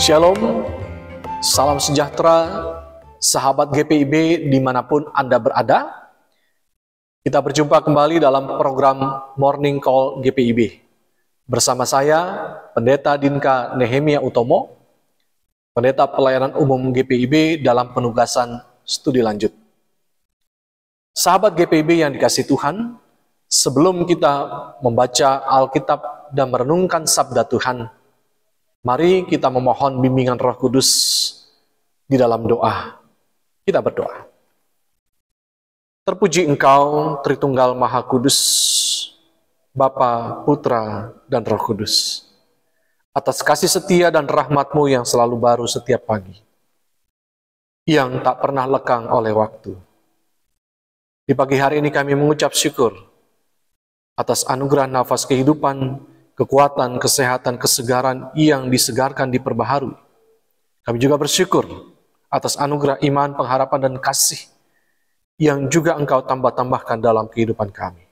Shalom, salam sejahtera, sahabat GPIB dimanapun Anda berada. Kita berjumpa kembali dalam program Morning Call GPIB. Bersama saya, Pendeta Dinka Nehemia Utomo, Pendeta Pelayanan Umum GPIB dalam penugasan studi lanjut. Sahabat GPIB yang dikasihi Tuhan, sebelum kita membaca Alkitab dan merenungkan sabda Tuhan, mari kita memohon bimbingan Roh Kudus di dalam doa. Kita berdoa. Terpuji Engkau, Tritunggal Maha Kudus, Bapa, Putra, dan Roh Kudus, atas kasih setia dan rahmat-Mu yang selalu baru setiap pagi, yang tak pernah lekang oleh waktu. Di pagi hari ini kami mengucap syukur atas anugerah nafas kehidupan, kekuatan, kesehatan, kesegaran yang disegarkan, diperbaharui. Kami juga bersyukur atas anugerah iman, pengharapan, dan kasih yang juga Engkau tambah-tambahkan dalam kehidupan kami.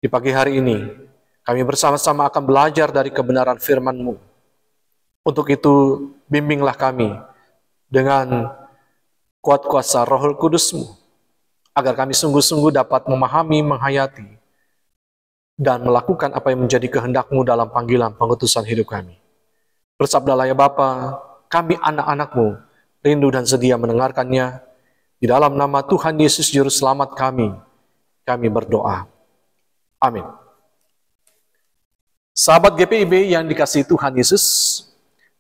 Di pagi hari ini, kami bersama-sama akan belajar dari kebenaran firman-Mu. Untuk itu, bimbinglah kami dengan kuat kuasa Roh Kudus-Mu, agar kami sungguh-sungguh dapat memahami, menghayati, dan melakukan apa yang menjadi kehendak-Mu dalam panggilan pengutusan hidup kami. Bersabdalah ya Bapa, kami anak-anak-Mu, rindu dan sedia mendengarkannya. Di dalam nama Tuhan Yesus Juru Selamat kami berdoa. Amin. Sahabat GPIB yang dikasihi Tuhan Yesus,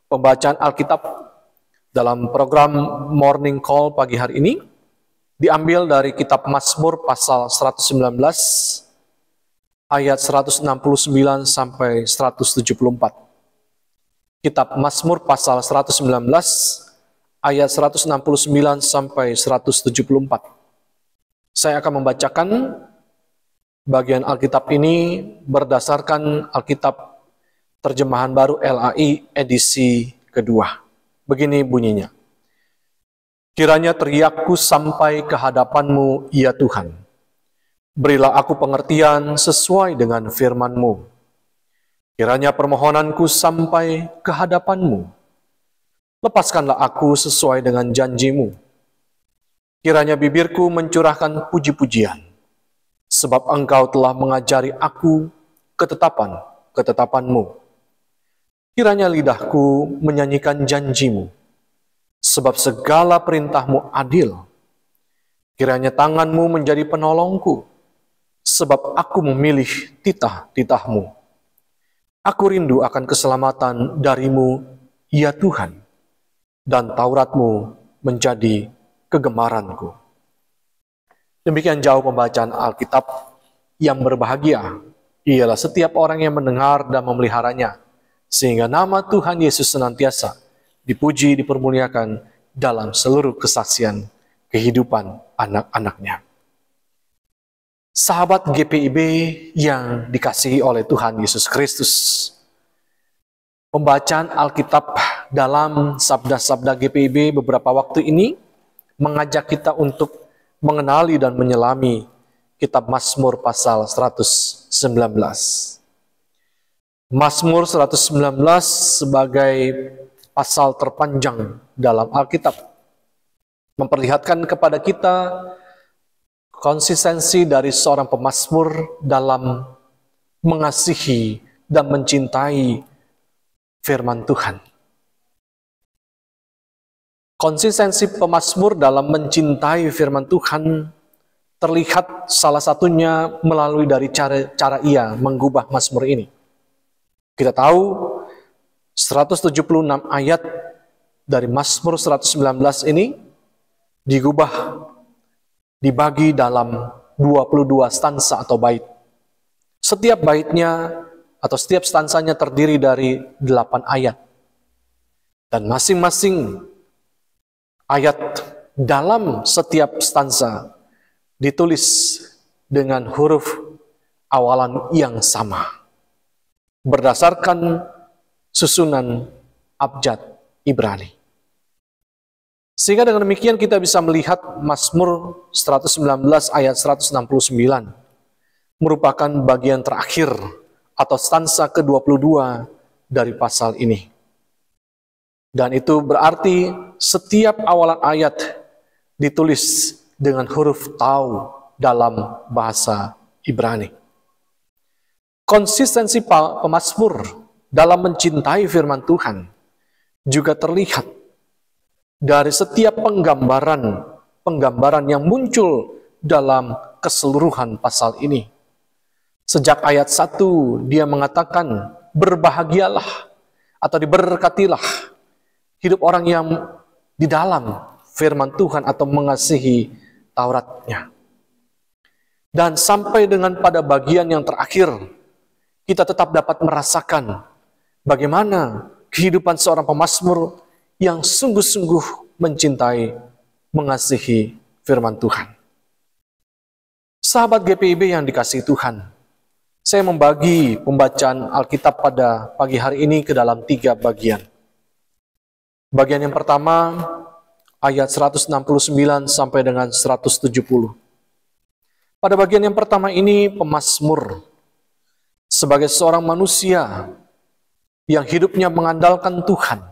pembacaan Alkitab dalam program Morning Call pagi hari ini diambil dari kitab Mazmur pasal 119 ayat 169 sampai 174. Kitab Mazmur pasal 119 ayat 169 sampai 174. Saya akan membacakan bagian Alkitab ini berdasarkan Alkitab terjemahan baru LAI edisi kedua. Begini bunyinya. Kiranya teriakku sampai ke hadapan-Mu, ya Tuhan. Berilah aku pengertian sesuai dengan firman-Mu. Kiranya permohonanku sampai ke hadapan-Mu. Lepaskanlah aku sesuai dengan janji-Mu. Kiranya bibirku mencurahkan puji-pujian, sebab Engkau telah mengajari aku ketetapan-Mu. Kiranya lidahku menyanyikan janji-Mu, sebab segala perintah-Mu adil. Kiranya tangan-Mu menjadi penolongku, sebab aku memilih titah-titah-Mu. Aku rindu akan keselamatan dari-Mu, ya Tuhan, dan Taurat-Mu menjadi kegemaranku. Demikian jauh pembacaan Alkitab. Yang berbahagia ialah setiap orang yang mendengar dan memeliharanya, sehingga nama Tuhan Yesus senantiasa dipuji, dipermuliakan dalam seluruh kesaksian kehidupan anak-anaknya. Sahabat GPIB yang dikasihi oleh Tuhan Yesus Kristus, pembacaan Alkitab dalam sabda-sabda GPIB beberapa waktu ini mengajak kita untuk mengenali dan menyelami kitab Mazmur pasal 119. Mazmur 119 sebagai pasal terpanjang dalam Alkitab memperlihatkan kepada kita konsistensi dari seorang pemazmur dalam mengasihi dan mencintai firman Tuhan. Konsistensi pemazmur dalam mencintai firman Tuhan terlihat salah satunya melalui dari cara ia menggubah mazmur ini. Kita tahu 176 ayat dari Mazmur 119 ini dibagi dalam 22 stansa atau bait. Setiap baitnya atau setiap stansanya terdiri dari 8 ayat. Dan masing-masing ayat dalam setiap stansa ditulis dengan huruf awalan yang sama, berdasarkan susunan abjad Ibrani. Sehingga dengan demikian kita bisa melihat Mazmur 119 ayat 169 merupakan bagian terakhir atau stansa ke-22 dari pasal ini. Dan itu berarti setiap awalan ayat ditulis dengan huruf tau dalam bahasa Ibrani. Konsistensi pemazmur dalam mencintai firman Tuhan juga terlihat dari setiap penggambaran yang muncul dalam keseluruhan pasal ini. Sejak ayat 1 dia mengatakan, berbahagialah atau diberkatilah hidup orang yang di dalam firman Tuhan atau mengasihi Tauratnya. Dan sampai dengan pada bagian yang terakhir, kita tetap dapat merasakan bagaimana kehidupan seorang pemazmur yang sungguh-sungguh mencintai, mengasihi firman Tuhan. Sahabat GPIB yang dikasihi Tuhan, saya membagi pembacaan Alkitab pada pagi hari ini ke dalam 3 bagian. Bagian yang pertama, ayat 169 sampai dengan 170. Pada bagian yang pertama ini, pemazmur sebagai seorang manusia yang hidupnya mengandalkan Tuhan.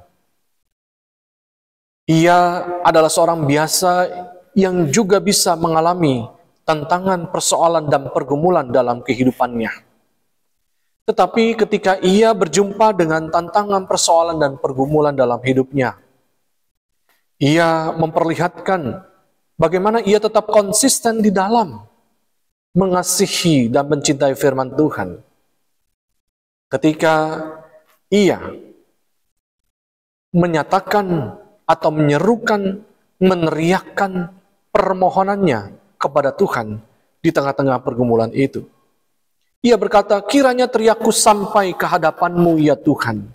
Ia adalah seorang biasa yang juga bisa mengalami tantangan, persoalan, dan pergumulan dalam kehidupannya. Tetapi ketika ia berjumpa dengan tantangan, persoalan, dan pergumulan dalam hidupnya, ia memperlihatkan bagaimana ia tetap konsisten di dalam mengasihi dan mencintai firman Tuhan. Ketika ia menyatakan atau menyerukan, meneriakkan permohonannya kepada Tuhan di tengah-tengah pergumulan itu. Ia berkata, kiranya teriakku sampai ke hadapan-Mu ya Tuhan.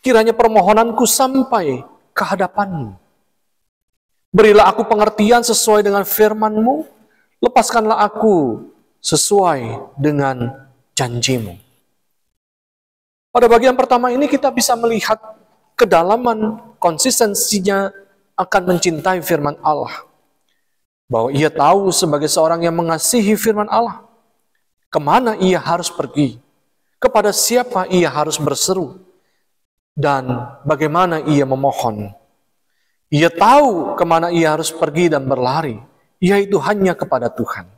Kiranya permohonanku sampai ke hadapan-Mu. Berilah aku pengertian sesuai dengan firman-Mu. Lepaskanlah aku sesuai dengan janji-Mu. Pada bagian pertama ini kita bisa melihat kedalaman konsistensinya akan mencintai firman Allah. Bahwa ia tahu sebagai seorang yang mengasihi firman Allah, kemana ia harus pergi, kepada siapa ia harus berseru, dan bagaimana ia memohon. Ia tahu kemana ia harus pergi dan berlari, yaitu hanya kepada Tuhan.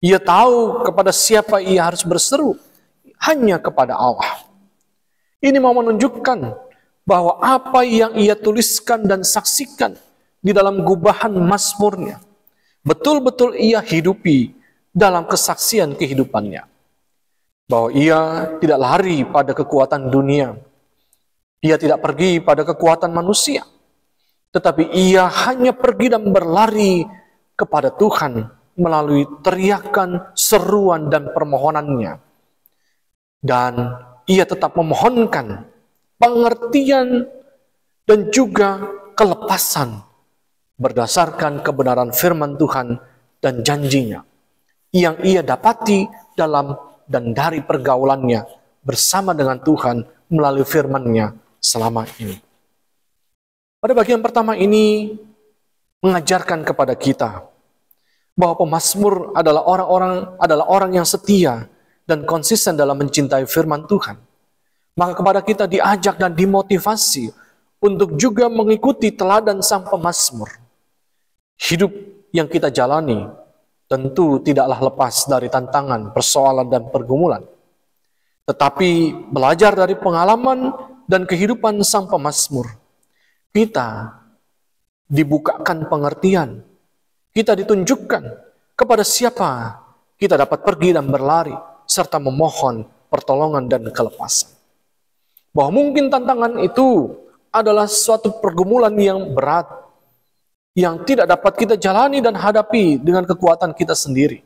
Ia tahu kepada siapa ia harus berseru, hanya kepada Allah. Ini mau menunjukkan bahwa apa yang ia tuliskan dan saksikan di dalam gubahan mazmurnya, betul-betul ia hidupi dalam kesaksian kehidupannya. Bahwa ia tidak lari pada kekuatan dunia. Ia tidak pergi pada kekuatan manusia. Tetapi ia hanya pergi dan berlari kepada Tuhan melalui teriakan, seruan, dan permohonannya. Dan ia tetap memohonkan pengertian dan juga kelepasan berdasarkan kebenaran firman Tuhan dan janjinya yang ia dapati dalam dan dari pergaulannya bersama dengan Tuhan melalui firman-Nya selama ini. Pada bagian pertama ini mengajarkan kepada kita bahwa pemazmur adalah orang yang setia dan konsisten dalam mencintai firman Tuhan. Maka kepada kita diajak dan dimotivasi untuk juga mengikuti teladan sang pemazmur. Hidup yang kita jalani tentu tidaklah lepas dari tantangan, persoalan, dan pergumulan. Tetapi belajar dari pengalaman dan kehidupan sang pemazmur, kita dibukakan pengertian, kita ditunjukkan kepada siapa kita dapat pergi dan berlari, serta memohon pertolongan dan kelepasan. Bahwa mungkin tantangan itu adalah suatu pergumulan yang berat, yang tidak dapat kita jalani dan hadapi dengan kekuatan kita sendiri.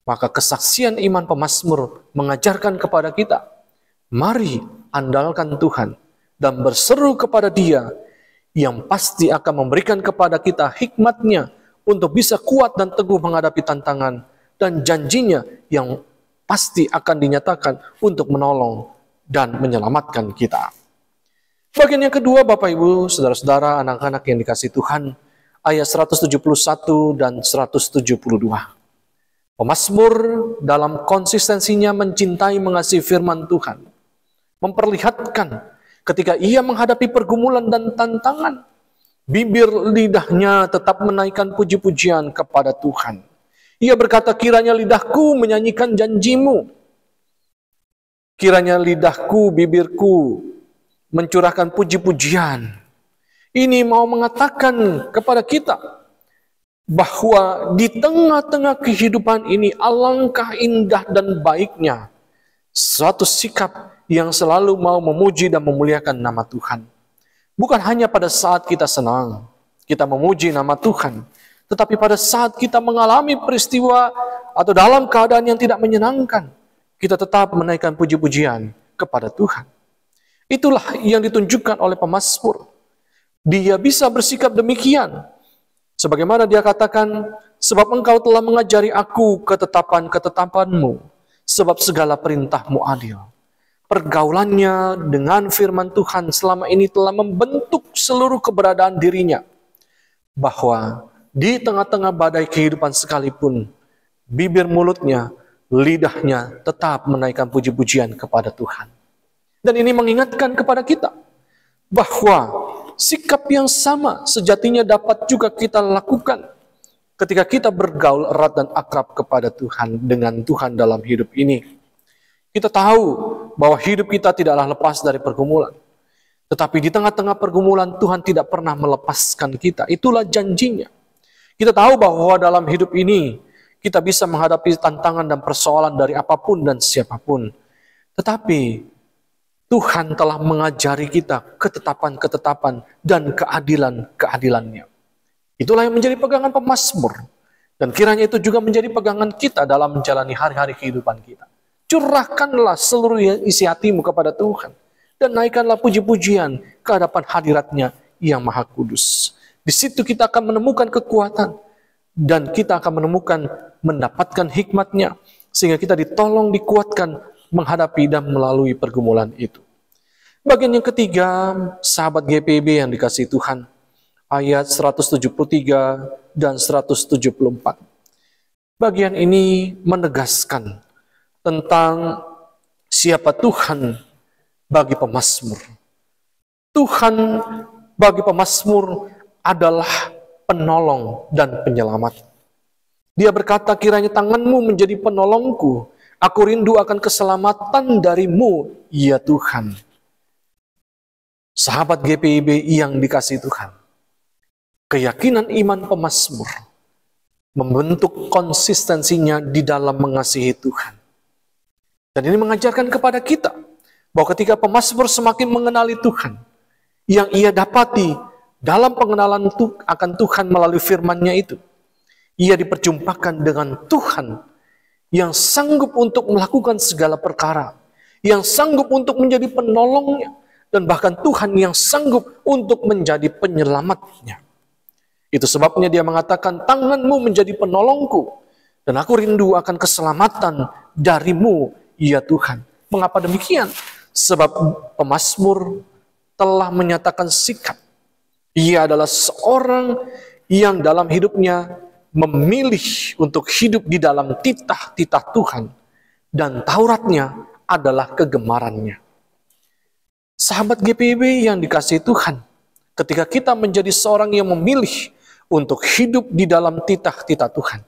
Maka kesaksian iman pemazmur mengajarkan kepada kita, mari andalkan Tuhan dan berseru kepada Dia yang pasti akan memberikan kepada kita hikmat-Nya untuk bisa kuat dan teguh menghadapi tantangan, dan janjinya yang pasti akan dinyatakan untuk menolong dan menyelamatkan kita. Bagian yang kedua, Bapak Ibu, saudara-saudara, anak-anak yang dikasihi Tuhan, ayat 171 dan 172. Pemazmur dalam konsistensinya mencintai mengasihi firman Tuhan memperlihatkan ketika ia menghadapi pergumulan dan tantangan, bibir lidahnya tetap menaikkan puji-pujian kepada Tuhan. Ia berkata, kiranya lidahku menyanyikan janjimu. Kiranya lidahku, bibirku mencurahkan puji-pujian. Ini mau mengatakan kepada kita bahwa di tengah-tengah kehidupan ini alangkah indah dan baiknya suatu sikap yang selalu mau memuji dan memuliakan nama Tuhan. Bukan hanya pada saat kita senang, kita memuji nama Tuhan, tetapi pada saat kita mengalami peristiwa atau dalam keadaan yang tidak menyenangkan, kita tetap menaikkan puji-pujian kepada Tuhan. Itulah yang ditunjukkan oleh pemazmur. Dia bisa bersikap demikian. Sebagaimana dia katakan, sebab engkau telah mengajari aku ketetapan-ketetapanmu, sebab segala perintahmu adil. Pergaulannya dengan firman Tuhan selama ini telah membentuk seluruh keberadaan dirinya. Bahwa di tengah-tengah badai kehidupan sekalipun, bibir mulutnya, lidahnya tetap menaikkan puji-pujian kepada Tuhan. Dan ini mengingatkan kepada kita bahwa sikap yang sama sejatinya dapat juga kita lakukan ketika kita bergaul erat dan akrab kepada Tuhan dengan Tuhan dalam hidup ini. Kita tahu bahwa hidup kita tidaklah lepas dari pergumulan. Tetapi di tengah-tengah pergumulan Tuhan tidak pernah melepaskan kita. Itulah janjinya. Kita tahu bahwa dalam hidup ini kita bisa menghadapi tantangan dan persoalan dari apapun dan siapapun. Tetapi Tuhan telah mengajari kita ketetapan-ketetapan dan keadilan-keadilannya. Itulah yang menjadi pegangan pemazmur. Dan kiranya itu juga menjadi pegangan kita dalam menjalani hari-hari kehidupan kita. Curahkanlah seluruh isi hatimu kepada Tuhan. Dan naikkanlah puji-pujian ke hadapan hadiratnya yang maha kudus. Di situ kita akan menemukan kekuatan. Dan kita akan mendapatkan hikmatnya. Sehingga kita ditolong, dikuatkan, menghadapi dan melalui pergumulan itu. Bagian yang ketiga, sahabat GPIB yang dikasihi Tuhan. Ayat 173 dan 174. Bagian ini menegaskan tentang siapa Tuhan bagi pemazmur. Tuhan bagi pemazmur adalah penolong dan penyelamat. Dia berkata, kiranya tanganmu menjadi penolongku. Aku rindu akan keselamatan darimu, ya Tuhan. Sahabat GPIB yang dikasihi Tuhan. Keyakinan iman pemazmur membentuk konsistensinya di dalam mengasihi Tuhan. Dan ini mengajarkan kepada kita bahwa ketika pemazmur semakin mengenali Tuhan, yang ia dapati dalam pengenalan akan Tuhan melalui firman-Nya itu, ia diperjumpakan dengan Tuhan yang sanggup untuk melakukan segala perkara, yang sanggup untuk menjadi penolongnya, dan bahkan Tuhan yang sanggup untuk menjadi penyelamatnya. Itu sebabnya dia mengatakan, tanganmu menjadi penolongku, dan aku rindu akan keselamatan darimu, ya Tuhan. Mengapa demikian? Sebab pemazmur telah menyatakan sikap. Ia adalah seorang yang dalam hidupnya memilih untuk hidup di dalam titah-titah Tuhan. Dan Tauratnya adalah kegemarannya. Sahabat GPIB yang dikasihi Tuhan, ketika kita menjadi seorang yang memilih untuk hidup di dalam titah-titah Tuhan,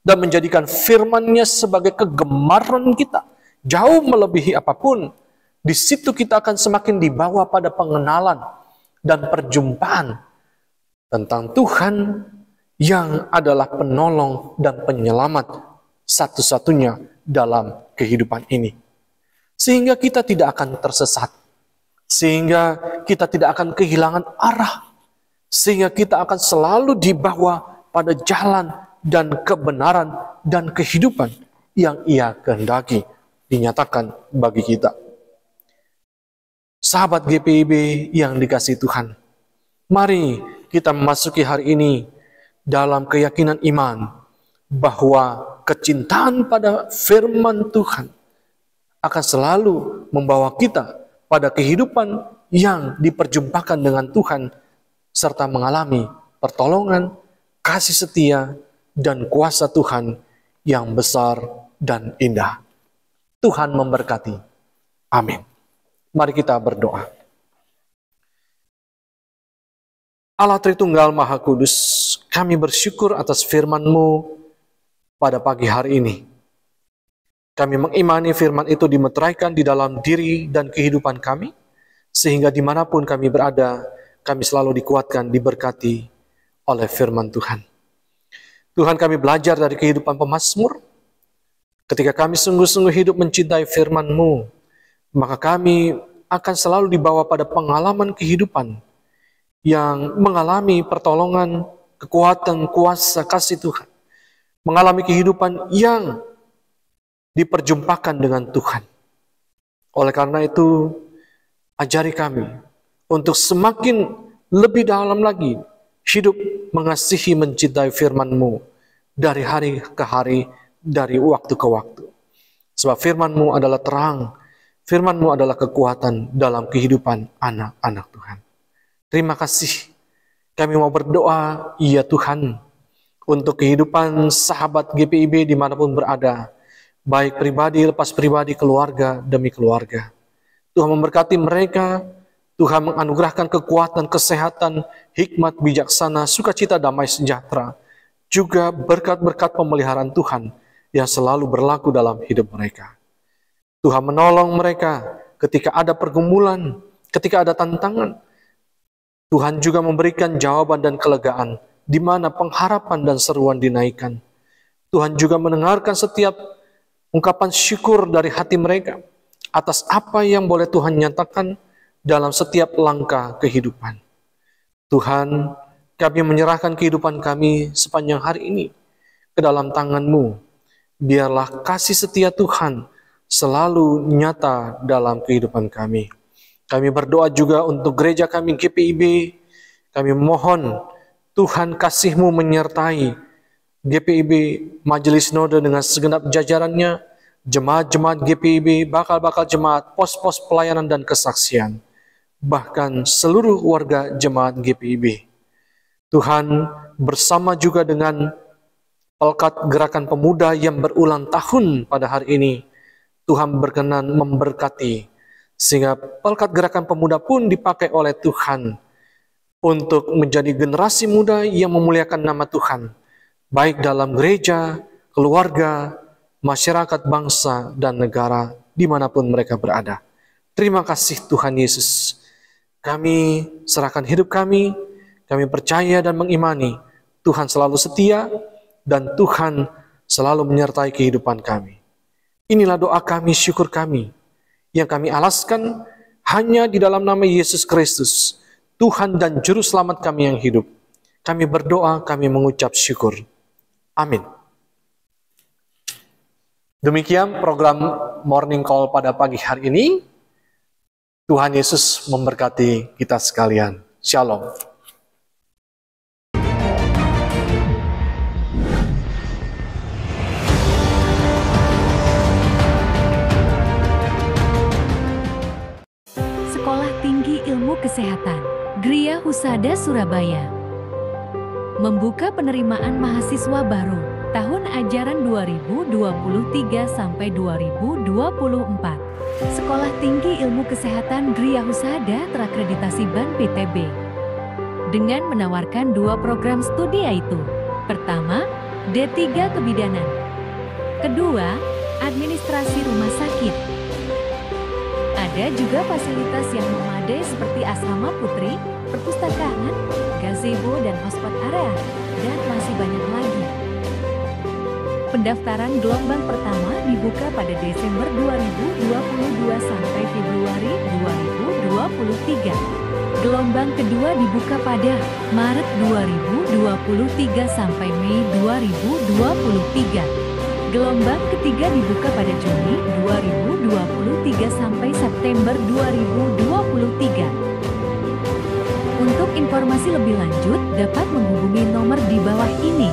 dan menjadikan firman-Nya sebagai kegemaran kita, jauh melebihi apapun, di situ kita akan semakin dibawa pada pengenalan dan perjumpaan tentang Tuhan yang adalah penolong dan penyelamat satu-satunya dalam kehidupan ini. Sehingga kita tidak akan tersesat, sehingga kita tidak akan kehilangan arah, sehingga kita akan selalu dibawa pada jalan dan kebenaran dan kehidupan yang Ia kehendaki dinyatakan bagi kita. Sahabat GPIB yang dikasihi Tuhan, mari kita memasuki hari ini dalam keyakinan iman bahwa kecintaan pada firman Tuhan akan selalu membawa kita pada kehidupan yang diperjumpakan dengan Tuhan serta mengalami pertolongan, kasih setia, dan kuasa Tuhan yang besar dan indah. Tuhan memberkati. Amin. Mari kita berdoa. Allah Tritunggal Maha Kudus, kami bersyukur atas firman-Mu pada pagi hari ini. Kami mengimani firman itu dimeteraikan di dalam diri dan kehidupan kami, sehingga dimanapun kami berada, kami selalu dikuatkan, diberkati oleh firman Tuhan. Tuhan, kami belajar dari kehidupan pemazmur. Ketika kami sungguh-sungguh hidup mencintai firman-Mu, maka kami akan selalu dibawa pada pengalaman kehidupan yang mengalami pertolongan, kekuatan, kuasa, kasih Tuhan. Mengalami kehidupan yang diperjumpakan dengan Tuhan. Oleh karena itu, ajari kami untuk semakin lebih dalam lagi hidup mengasihi, mencintai firman-Mu dari hari ke hari, dari waktu ke waktu. Sebab firman-Mu adalah terang, firman-Mu adalah kekuatan dalam kehidupan anak-anak Tuhan. Terima kasih. Kami mau berdoa, ya Tuhan, untuk kehidupan sahabat GPIB dimanapun berada, baik pribadi, lepas pribadi, keluarga demi keluarga. Tuhan memberkati mereka, Tuhan menganugerahkan kekuatan, kesehatan, hikmat, bijaksana, sukacita, damai, sejahtera, juga berkat-berkat pemeliharaan Tuhan yang selalu berlaku dalam hidup mereka. Tuhan menolong mereka ketika ada pergumulan, ketika ada tantangan. Tuhan juga memberikan jawaban dan kelegaan, di mana pengharapan dan seruan dinaikkan. Tuhan juga mendengarkan setiap ungkapan syukur dari hati mereka atas apa yang boleh Tuhan nyatakan dalam setiap langkah kehidupan. Tuhan, kami menyerahkan kehidupan kami sepanjang hari ini ke dalam tangan-Mu. Biarlah kasih setia Tuhan selalu nyata dalam kehidupan kami. Kami berdoa juga untuk gereja kami GPIB. Kami mohon Tuhan kasih-Mu menyertai GPIB, Majelis Sinode dengan segenap jajarannya, jemaat-jemaat GPIB, bakal-bakal jemaat, pos-pos pelayanan dan kesaksian, bahkan seluruh warga jemaat GPIB. Tuhan, bersama juga dengan Pelkat Gerakan Pemuda yang berulang tahun pada hari ini, Tuhan berkenan memberkati, sehingga Pelkat Gerakan Pemuda pun dipakai oleh Tuhan untuk menjadi generasi muda yang memuliakan nama Tuhan, baik dalam gereja, keluarga, masyarakat, bangsa, dan negara, dimanapun mereka berada. Terima kasih Tuhan Yesus. Kami serahkan hidup kami percaya dan mengimani Tuhan selalu setia, dan Tuhan selalu menyertai kehidupan kami. Inilah doa kami, syukur kami, yang kami alaskan hanya di dalam nama Yesus Kristus, Tuhan dan Juru Selamat kami yang hidup. Kami berdoa, kami mengucap syukur. Amin. Demikian program Morning Call pada pagi hari ini. Tuhan Yesus memberkati kita sekalian. Shalom. Kesehatan Gria Husada Surabaya membuka penerimaan mahasiswa baru tahun ajaran 2023 sampai 2024. Sekolah Tinggi Ilmu Kesehatan Gria Husada terakreditasi BAN PTB dengan menawarkan 2 program studi, yaitu pertama, D3 Kebidanan, kedua, Administrasi Rumah Sakit. Ada juga fasilitas yang memadai seperti asrama putri, perpustakaan, gazebo dan hotspot area, dan masih banyak lagi. Pendaftaran gelombang pertama dibuka pada Desember 2022 sampai Februari 2023. Gelombang kedua dibuka pada Maret 2023 sampai Mei 2023. Gelombang ketiga dibuka pada Juni 2023 sampai September 2023. Untuk informasi lebih lanjut dapat menghubungi nomor di bawah ini.